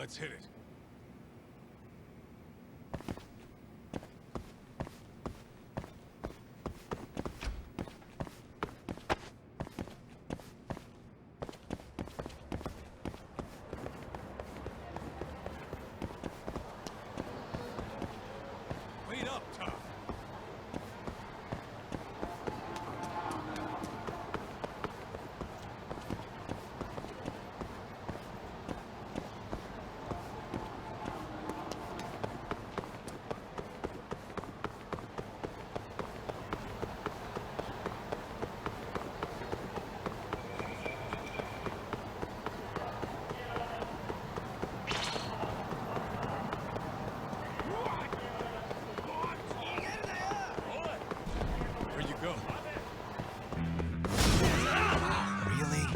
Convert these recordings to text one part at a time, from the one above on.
Let's hit it. Wait up, Tough. Where'd you go? Really?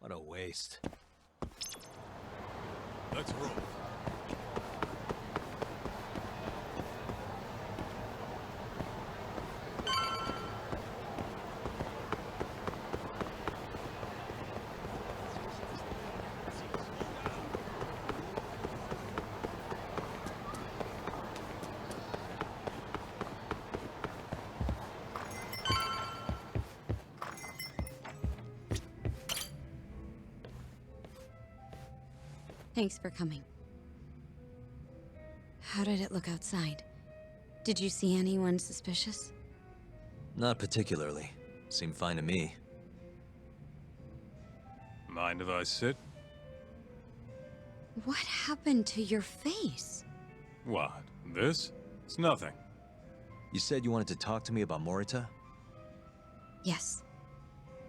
What a waste. Let's roll. Thanks for coming. How did it look outside? Did you see anyone suspicious? Not particularly. Seemed fine to me. Mind if I sit? What happened to your face? What? This? It's nothing. You said you wanted to talk to me about Morita? Yes.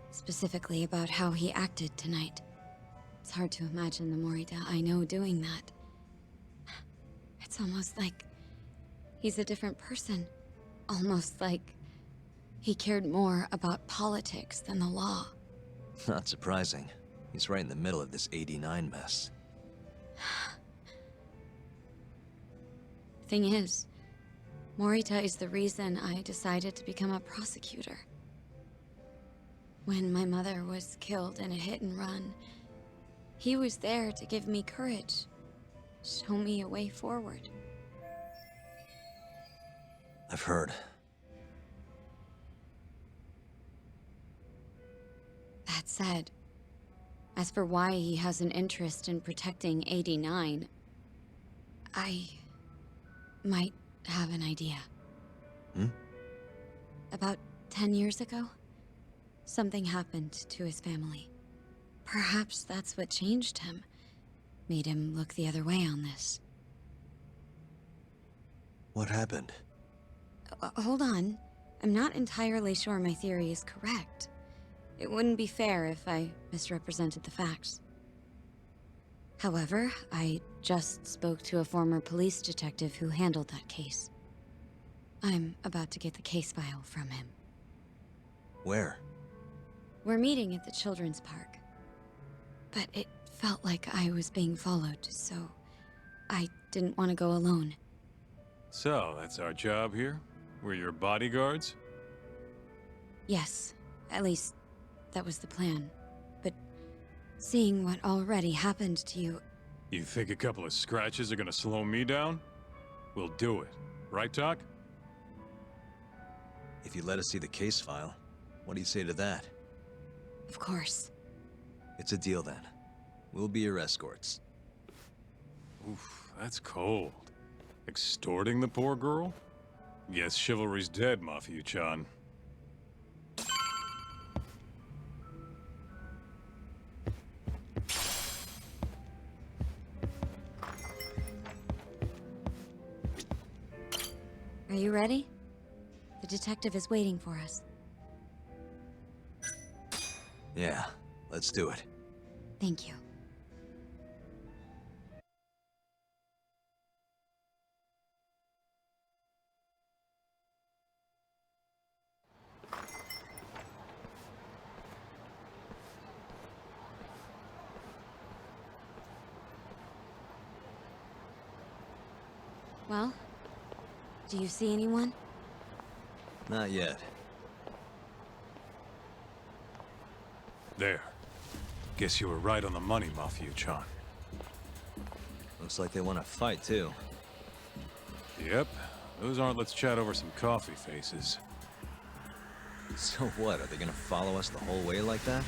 Specifically about how he acted tonight. It's hard to imagine the Morita I know doing that. It's almost like he's a different person. Almost like he cared more about politics than the law. Not surprising. He's right in the middle of this 89 mess. Thing is, Morita is the reason I decided to become a prosecutor. When my mother was killed in a hit and run, he was there to give me courage, show me a way forward. I've heard. That said, as for why he has an interest in protecting 89, I might have an idea. About 10 years ago, something happened to his family. Perhaps that's what changed him, made him look the other way on this. What happened? Hold on. I'm not entirely sure my theory is correct. It wouldn't be fair if I misrepresented the facts. However, I just spoke to a former police detective who handled that case. I'm about to get the case file from him. Where? We're meeting at the children's park. But it felt like I was being followed, so I didn't want to go alone. So, that's our job here? We're your bodyguards? Yes, at least that was the plan. But seeing what already happened to you... You think a couple of scratches are gonna slow me down? We'll do it. Right, Doc? If you let us see the case file, what do you say to that? Of course. It's a deal then. We'll be your escorts. Oof, that's cold. Extorting the poor girl? Guess chivalry's dead, Mafia-chan. Are you ready? The detective is waiting for us. Yeah, let's do it. Thank you. Well, do you see anyone? Not yet. There. Guess you were right on the money, Mafia-chan. Looks like they want to fight, too. Yep. Those aren't let's chat over some coffee faces. So what, are they gonna follow us the whole way like that?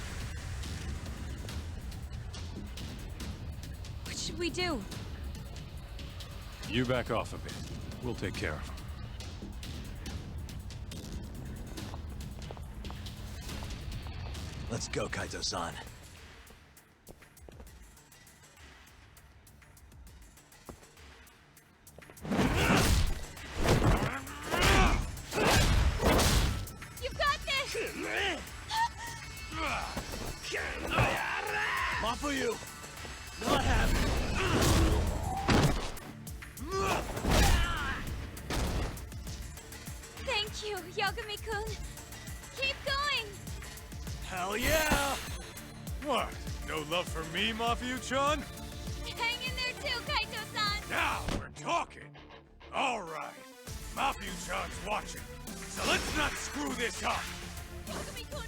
What should we do? You back off a bit. We'll take care of them. Let's go, Kaito-san. You've got this! Not for you! Not happening! Thank you, Yagami-kun. Keep going! Hell yeah! What? No love for me, Mafia-chan? Hang in there too, Kaito-san! Now we're talking! Alright. Mafia-chan's watching. So let's not screw this up! Yagami-kun!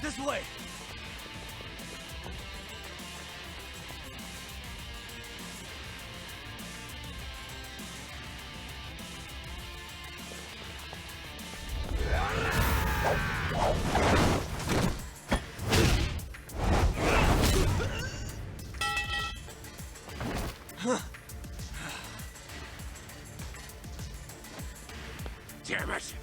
This way! Damn it!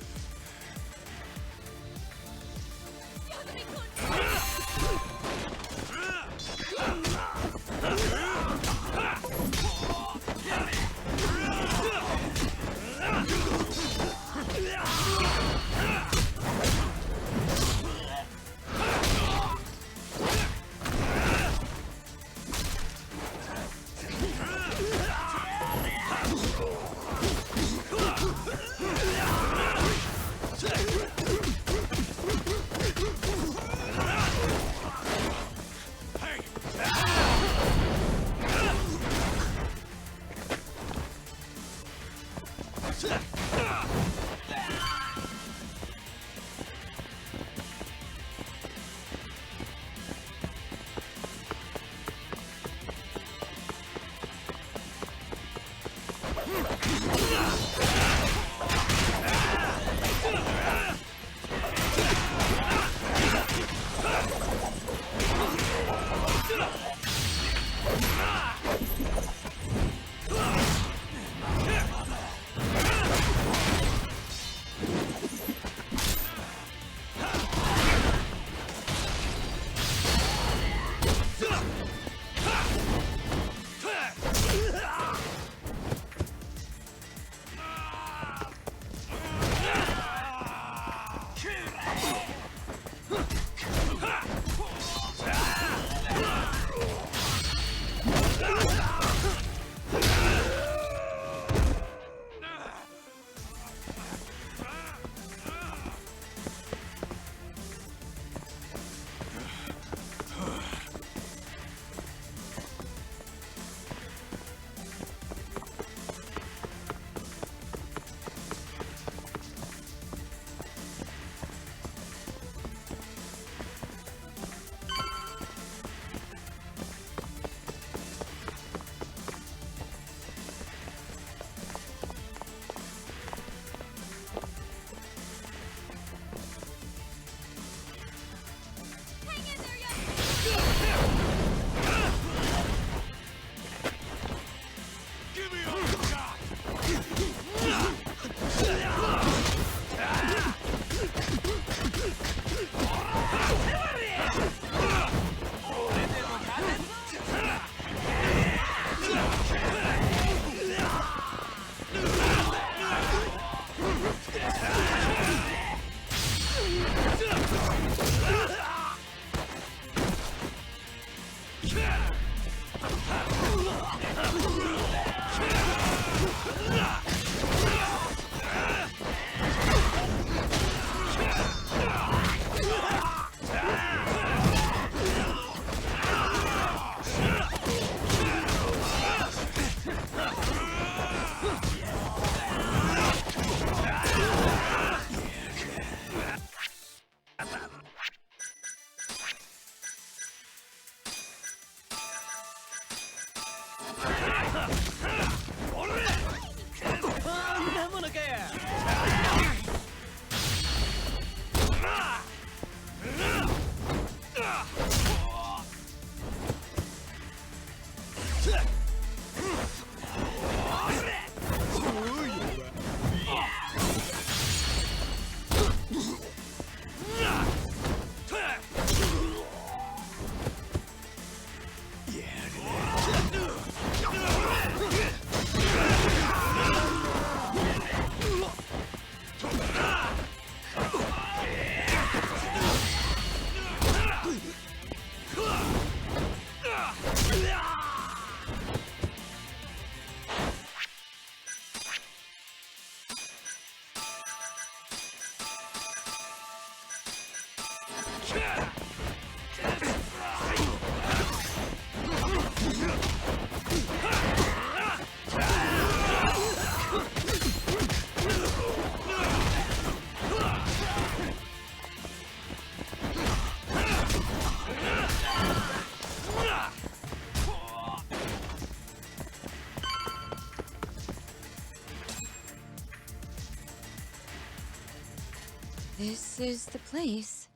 this is the place.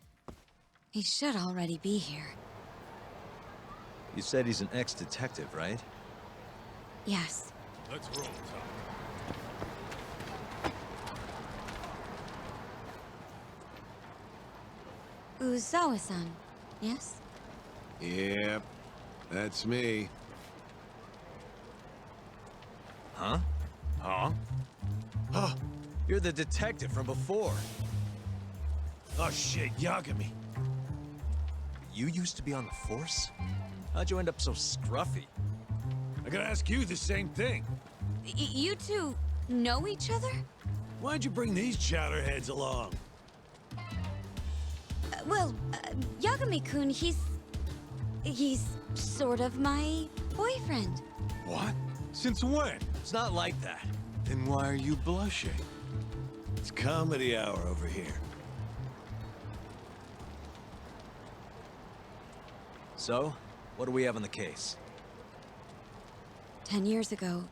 He should already be here. You said he's an ex-detective, right? Yes. Let's roll, Tom. Uzawa-san, yes? Yep, that's me. Huh? Huh? Oh, you're the detective from before. Oh shit, Yagami. You used to be on the force? How'd you end up so scruffy? I gotta ask you the same thing. You two know each other? Why'd you bring these chowderheads along? Yagami-kun, he's sort of my boyfriend. What? Since when? It's not like that. Then why are you blushing? It's comedy hour over here. So, what do we have on the case? 10 years ago,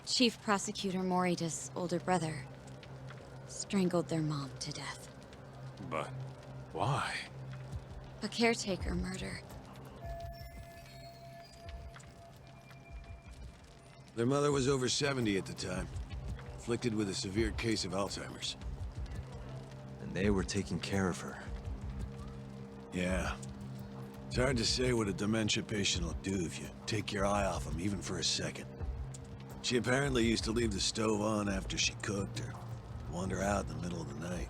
Chief Prosecutor Morita's older brother strangled their mom to death. But why? A caretaker murder. Their mother was over 70 at the time, afflicted with a severe case of Alzheimer's. And they were taking care of her. Yeah. It's hard to say what a dementia patient will do if you take your eye off them, even for a second. She apparently used to leave the stove on after she cooked, or wander out in the middle of the night.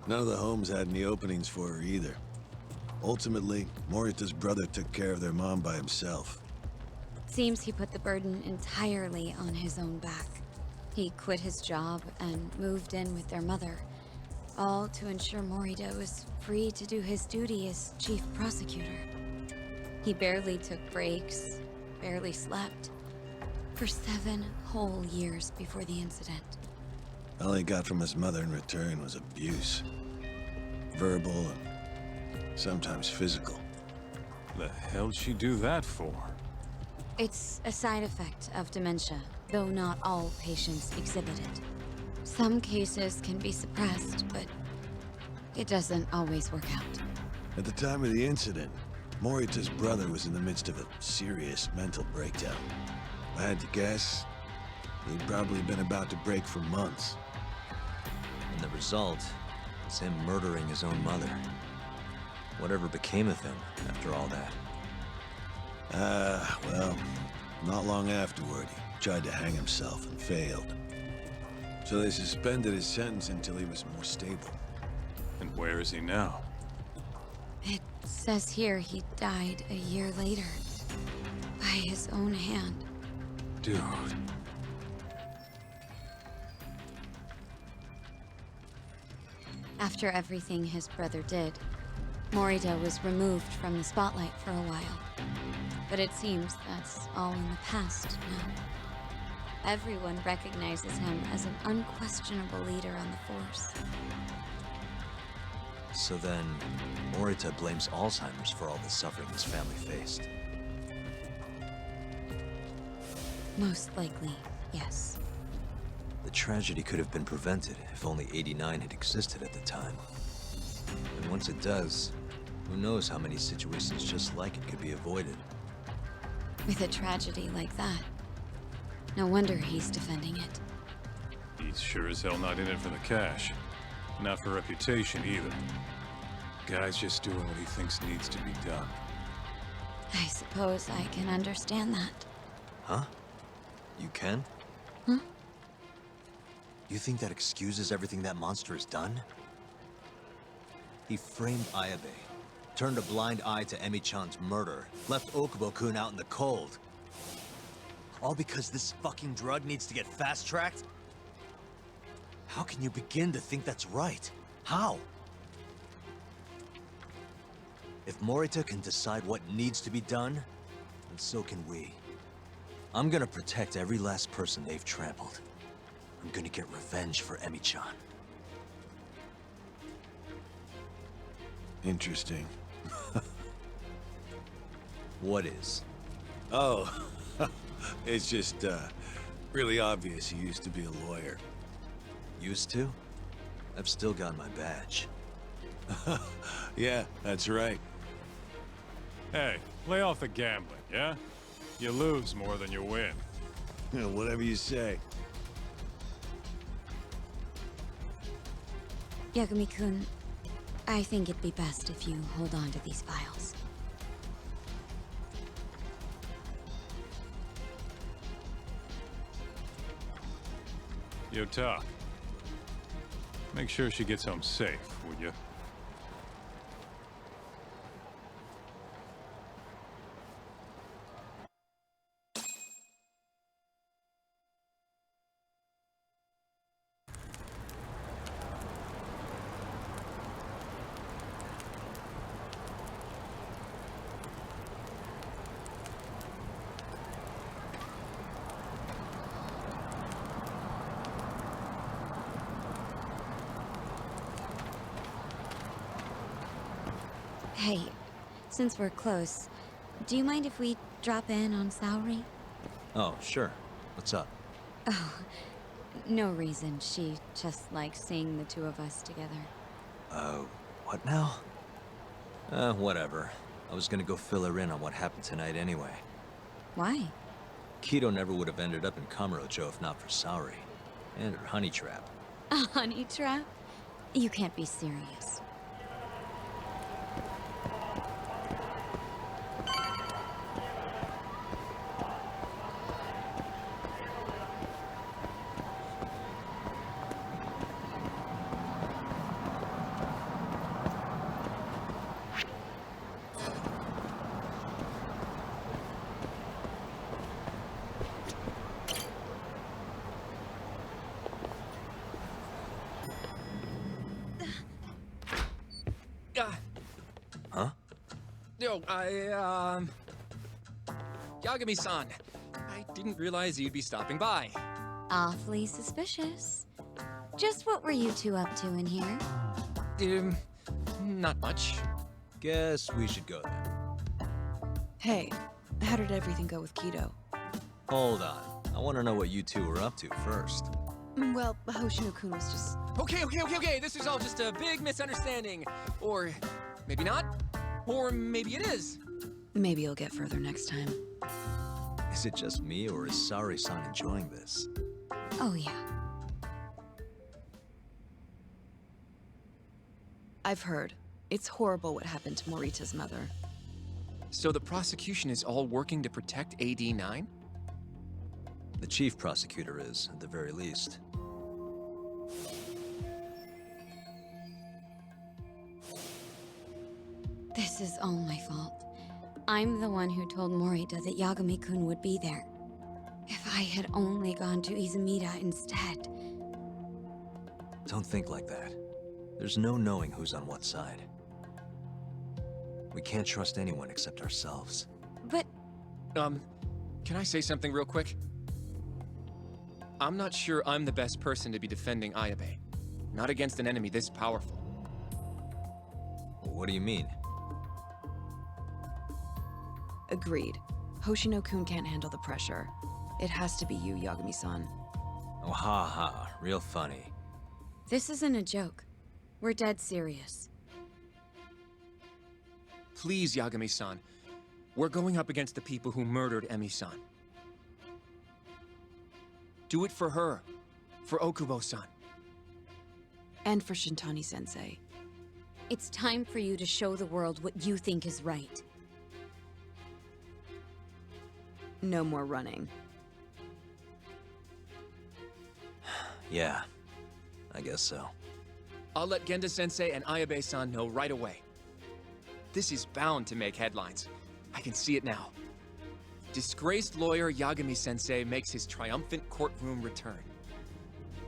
None of the homes had any openings for her either. Ultimately, Morita's brother took care of their mom by himself. Seems he put the burden entirely on his own back. He quit his job and moved in with their mother, all to ensure Morita was free to do his duty as chief prosecutor. He barely took breaks, barely slept, for 7 whole years before the incident. All he got from his mother in return was abuse. Verbal and sometimes physical. The hell'd she do that for? It's a side effect of dementia, though not all patients exhibit it. Some cases can be suppressed, but it doesn't always work out. At the time of the incident, Morita's brother was in the midst of a serious mental breakdown. If I had to guess, he'd probably been about to break for months. And the result is him murdering his own mother. Whatever became of him after all that? Well, not long afterward, he tried to hang himself and failed. So they suspended his sentence until he was more stable. And where is he now? It says here he died a year later, by his own hand. Dude. After everything his brother did, Morita was removed from the spotlight for a while. But it seems that's all in the past now. Everyone recognizes him as an unquestionable leader on the force. So then, Morita blames Alzheimer's for all the suffering his family faced. Most likely, yes. The tragedy could have been prevented if only 89 had existed at the time. And once it does, who knows how many situations just like it could be avoided. With a tragedy like that, no wonder he's defending it. He's sure as hell not in it for the cash. Not for reputation, either. Guy's just doing what he thinks needs to be done. I suppose I can understand that. Huh? You can? Huh? You think that excuses everything that monster has done? He framed Ayabe, turned a blind eye to Emi-chan's murder, left Okubo-kun out in the cold. All because this fucking drug needs to get fast-tracked? How can you begin to think that's right? How? If Morita can decide what needs to be done, then so can we. I'm gonna protect every last person they've trampled. I'm gonna get revenge for Emi-chan. Interesting. What is? Oh, it's just, really obvious he used to be a lawyer. Used to? I've still got my badge. Yeah, that's right. Hey, lay off the gambling, yeah? You lose more than you win. Whatever you say. Yagami-kun, I think it'd be best if you hold on to these files. Yota, make sure she gets home safe, would you? Hey, since we're close, do you mind if we drop in on Saori? Oh, sure. What's up? Oh, no reason. She just likes seeing the two of us together. What now? Whatever. I was gonna go fill her in on what happened tonight anyway. Why? Kido never would have ended up in Kamurocho if not for Saori. And her honey trap. A honey trap? You can't be serious. Huh? Yo, Yagami-san, I didn't realize you'd be stopping by. Awfully suspicious. Just what were you two up to in here? Not much. Guess we should go then. Hey, how did everything go with Kido? Hold on. I want to know what you two were up to first. Well, Hoshino-kun was just... Okay, this is all just a big misunderstanding. Or maybe not. Or maybe it is. Maybe you'll get further next time. Is it just me, or is Saori-san enjoying this? Oh yeah. I've heard. It's horrible what happened to Morita's mother. So the prosecution is all working to protect AD-9? The chief prosecutor is, at the very least. This is all my fault. I'm the one who told Morita that Yagami-kun would be there. If I had only gone to Izumida instead. Don't think like that. There's no knowing who's on what side. We can't trust anyone except ourselves. But Can I say something real quick? I'm not sure I'm the best person to be defending Ayabe. Not against an enemy this powerful. What do you mean? Agreed. Hoshino-kun can't handle the pressure. It has to be you, Yagami-san. Oh, ha ha. Real funny. this isn't a joke. We're dead serious. Please, Yagami-san. We're going up against the people who murdered Emi-san. Do it for her. For Okubo-san. And for Shintani-sensei. It's time for you to show the world what you think is right. No more running. Yeah, I guess so. I'll let Genda-sensei and Ayabe-san know right away. This is bound to make headlines. I can see it now. Disgraced lawyer Yagami-sensei makes his triumphant courtroom return.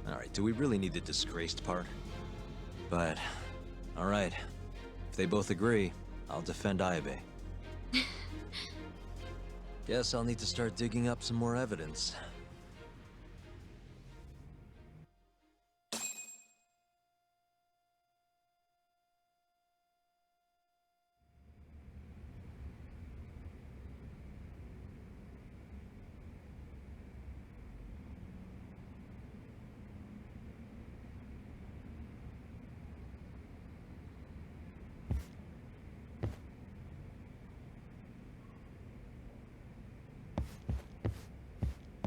Alright, do we really need the disgraced part? But, alright. If they both agree, I'll defend Ayabe. Guess I'll need to start digging up some more evidence.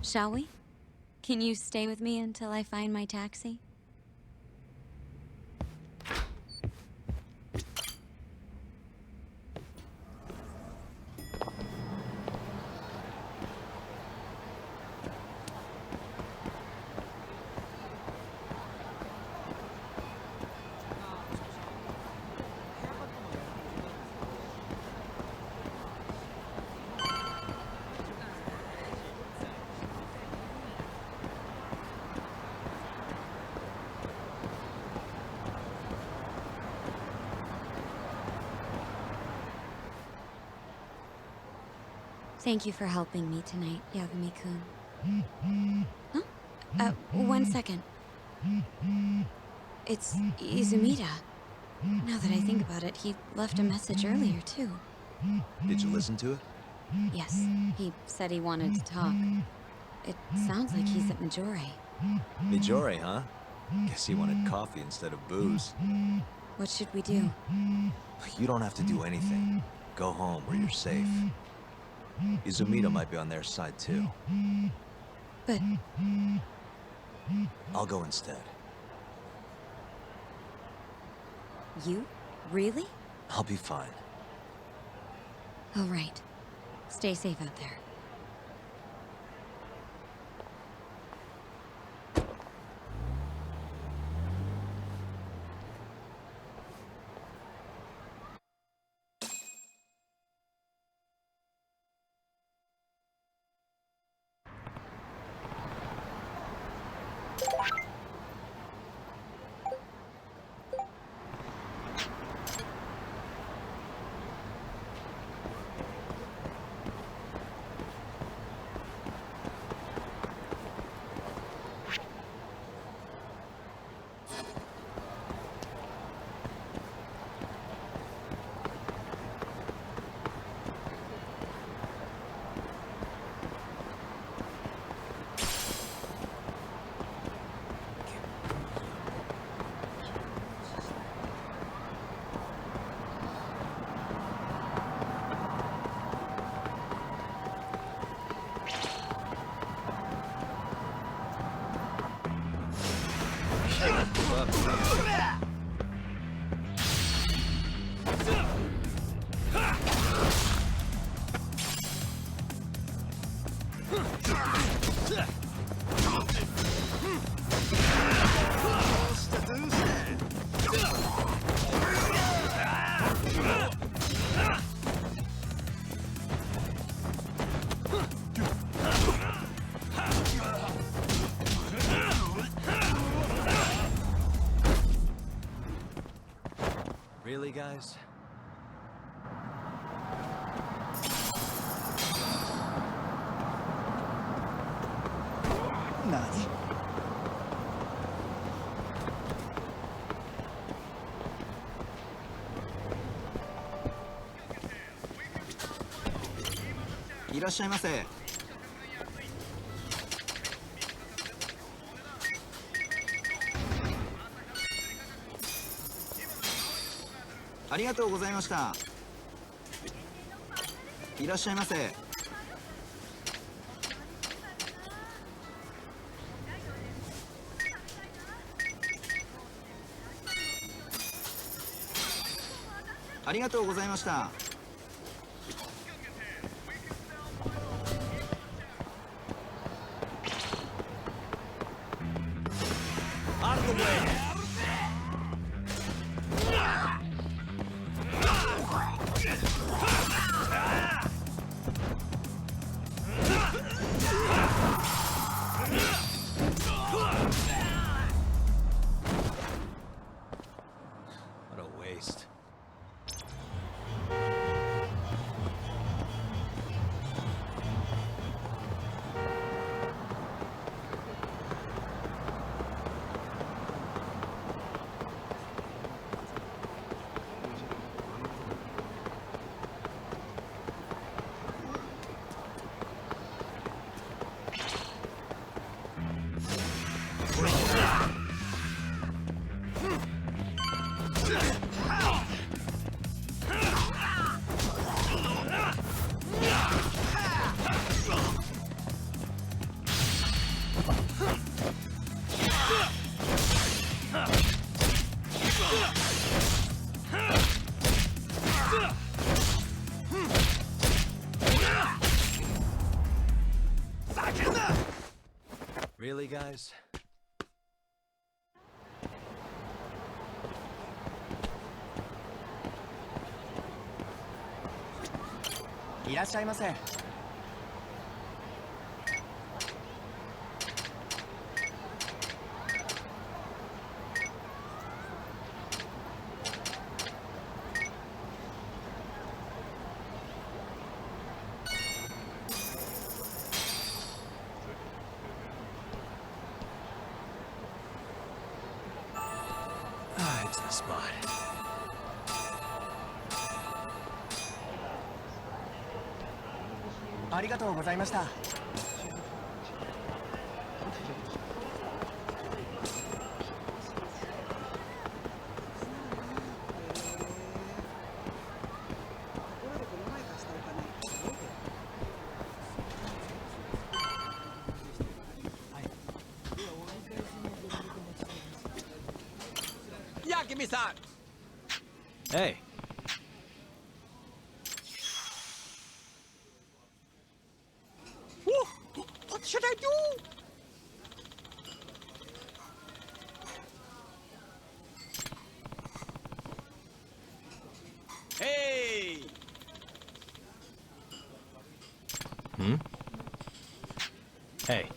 Shall we? Can you stay with me until I find my taxi? Thank you for helping me tonight, Yagami-kun. Huh? 1 second. It's Izumida. Now that I think about it, he left a message earlier, too. Did you listen to it? Yes, he said he wanted to talk. It sounds like he's at Majore. Majore, huh? Guess he wanted coffee instead of booze. What should we do? You don't have to do anything. Go home where you're safe. Izumida might be on their side, too. But I'll go instead. you? Really? I'll be fine. All right. Stay safe out there. Really, guys? Nani?いらっしゃいませ。ありがとうございました。いらっしゃいませ。ありがとうございました。What a waste. Really, guys? いらっしゃいませ。Ah, it's the spot. ありがとうございました。Yeah, give me that. Hey, What should I do? Hey! hey.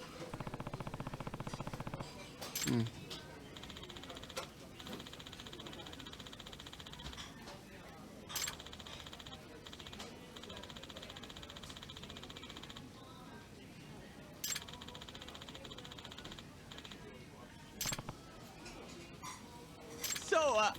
So,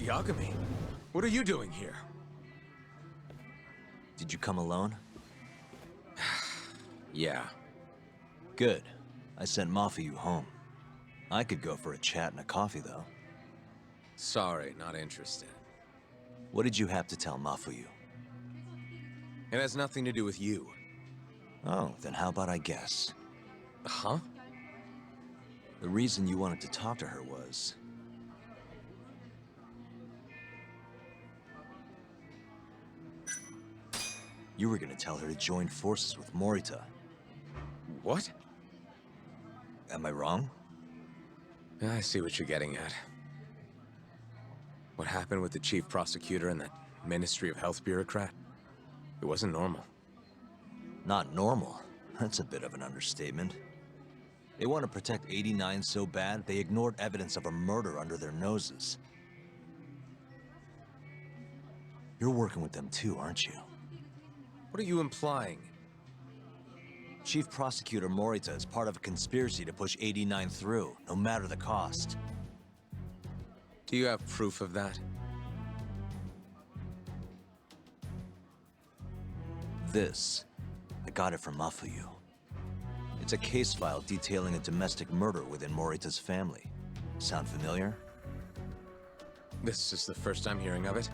Yagami, what are you doing here? Did you come alone? Yeah. Good. I sent Mafuyu home. I could go for a chat and a coffee, though. Sorry, not interested. What did you have to tell Mafuyu? It has nothing to do with you. Oh, then how about I guess? Huh? The reason you wanted to talk to her was... you were gonna tell her to join forces with Morita. What? Am I wrong? I see what you're getting at. What happened with the chief prosecutor and that Ministry of Health bureaucrat? It wasn't normal. Not normal. That's a bit of an understatement. They want to protect 89 so bad, they ignored evidence of a murder under their noses. You're working with them too, aren't you? What are you implying? Chief Prosecutor Morita is part of a conspiracy to push 89 through, no matter the cost. Do you have proof of that? This, I got it from Mafuyu. It's a case file detailing a domestic murder within Morita's family. Sound familiar? This is the first I'm hearing of it.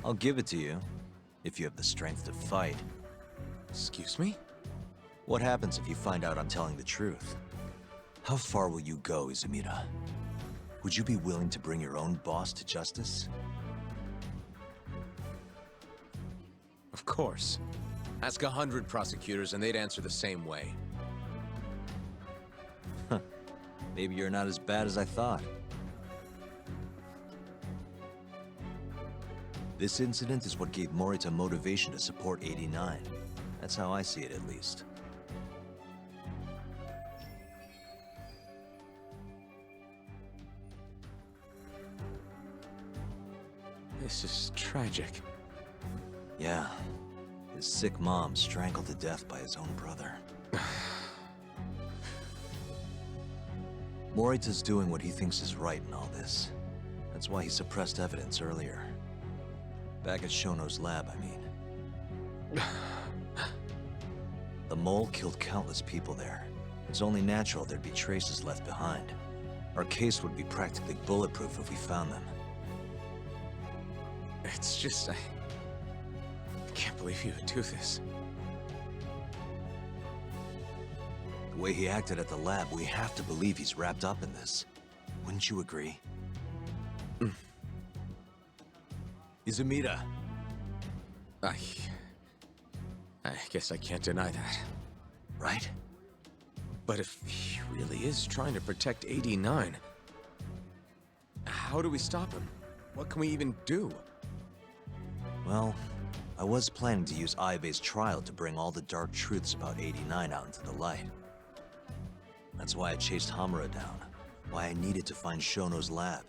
I'll give it to you, if you have the strength to fight. Excuse me? What happens if you find out I'm telling the truth? How far will you go, Izumida? Would you be willing to bring your own boss to justice? Of course. Ask 100 prosecutors and they'd answer the same way. Maybe you're not as bad as I thought. This incident is what gave Morita motivation to support 89. That's how I see it, at least. This is tragic. Yeah. His sick mom strangled to death by his own brother. Morita's doing what he thinks is right in all this. That's why he suppressed evidence earlier. Back at Shono's lab, I mean. The mole killed countless people there. It's only natural there'd be traces left behind. Our case would be practically bulletproof if we found them. It's just, I can't believe he would do this. The way he acted at the lab, we have to believe he's wrapped up in this. Wouldn't you agree? Izumida. I guess I can't deny that. Right? But if he really is trying to protect 89, how do we stop him? What can we even do? Well, I was planning to use Ayabe's trial to bring all the dark truths about 89 out into the light. That's why I chased Hamura down. Why I needed to find Shono's lab.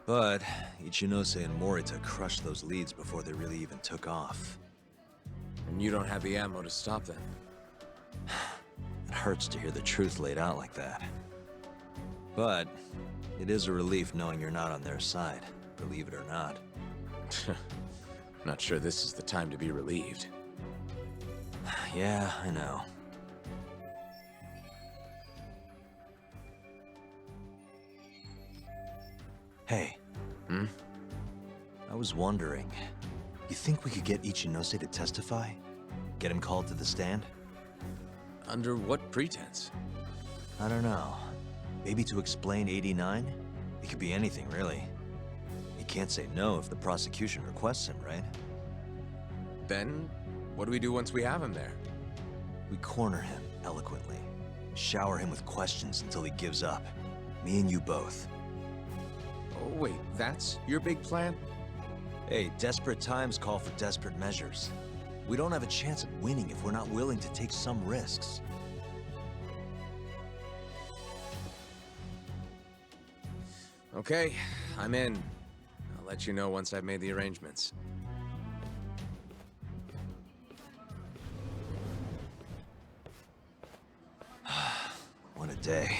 But Ichinose and Morita crushed those leads before they really even took off. And you don't have the ammo to stop them. It hurts to hear the truth laid out like that. But it is a relief knowing you're not on their side, believe it or not. Not sure this is the time to be relieved. Yeah, I know. Hey. I was wondering, you think we could get Ichinose to testify? Get him called to the stand? Under what pretense? I don't know. Maybe to explain 89? It could be anything, really. He can't say no if the prosecution requests him, right? Then, what do we do once we have him there? We corner him, eloquently. Shower him with questions until he gives up. Me and you both. Oh, wait, that's your big plan? Hey, desperate times call for desperate measures. We don't have a chance of winning if we're not willing to take some risks. Okay, I'm in. I'll let you know once I've made the arrangements. What a day.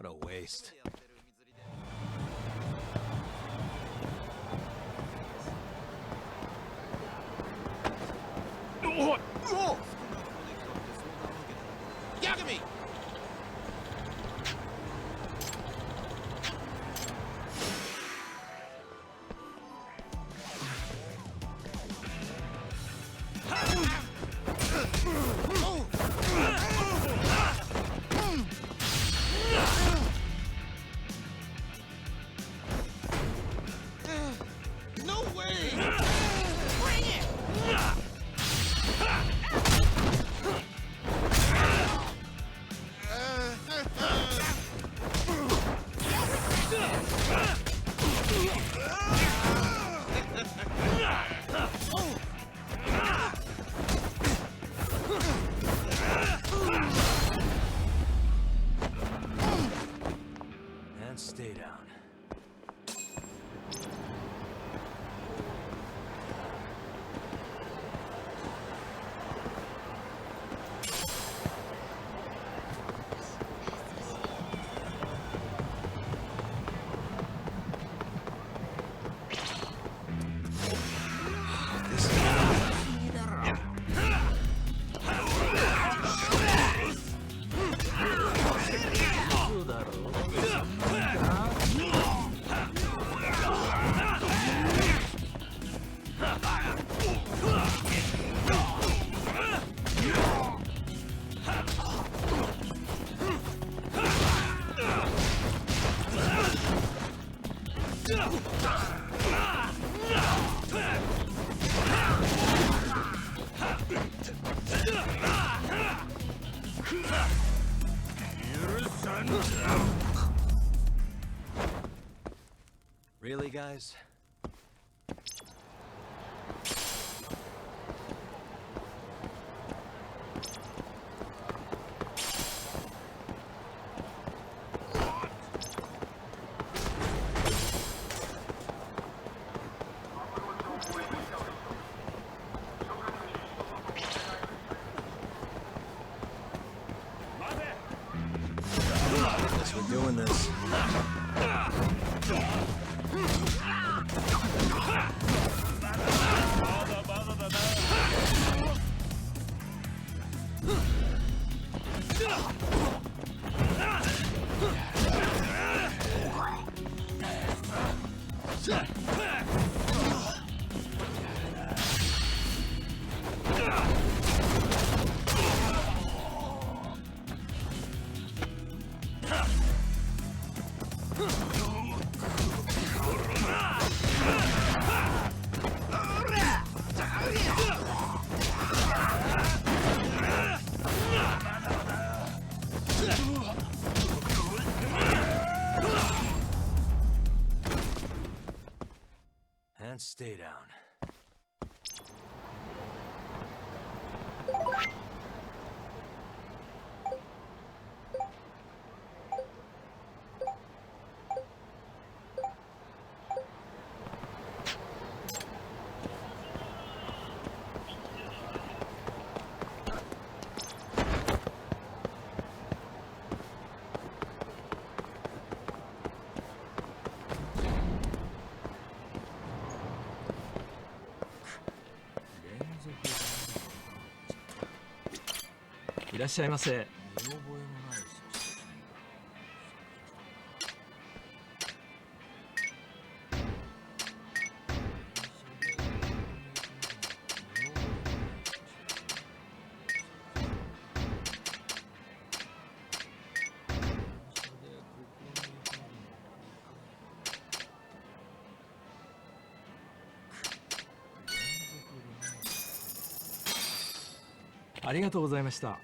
What a waste. Yagami! No way! Bring it! And stay down. Really, guys? Guess we're doing this. And stay down.いらっしゃいませ。ありがとうございました。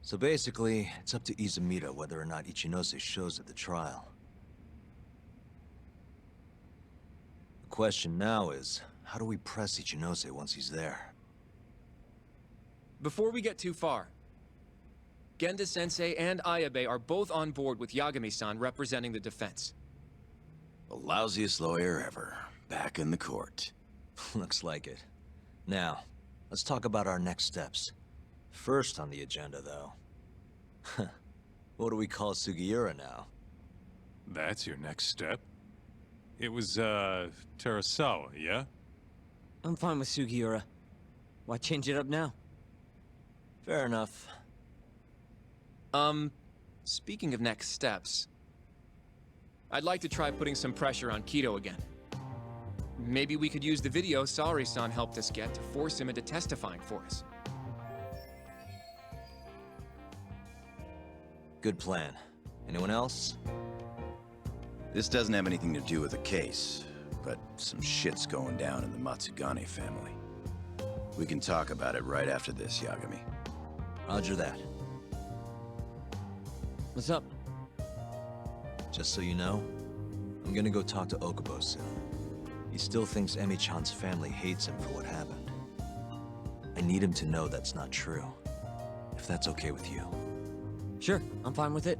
So basically, it's up to Izumida whether or not Ichinose shows at the trial. The question now is, how do we press Ichinose once he's there? Before we get too far, Genda-sensei and Ayabe are both on board with Yagami-san representing the defense. The lousiest lawyer ever. Back in the court. Looks like it. Now, let's talk about our next steps. First on the agenda, though. What do we call Sugiura now? That's your next step? It was, Terasawa, yeah? I'm fine with Sugiura. Why change it up now? Fair enough. Speaking of next steps, I'd like to try putting some pressure on Kido again. Maybe we could use the video Saori-san helped us get to force him into testifying for us. Good plan. Anyone else? This doesn't have anything to do with the case, but some shit's going down in the Matsugane family. We can talk about it right after this, Yagami. Roger that. What's up? Just so you know, I'm gonna go talk to Okubo soon. He still thinks Emi-chan's family hates him for what happened. I need him to know that's not true. If that's okay with you. Sure, I'm fine with it.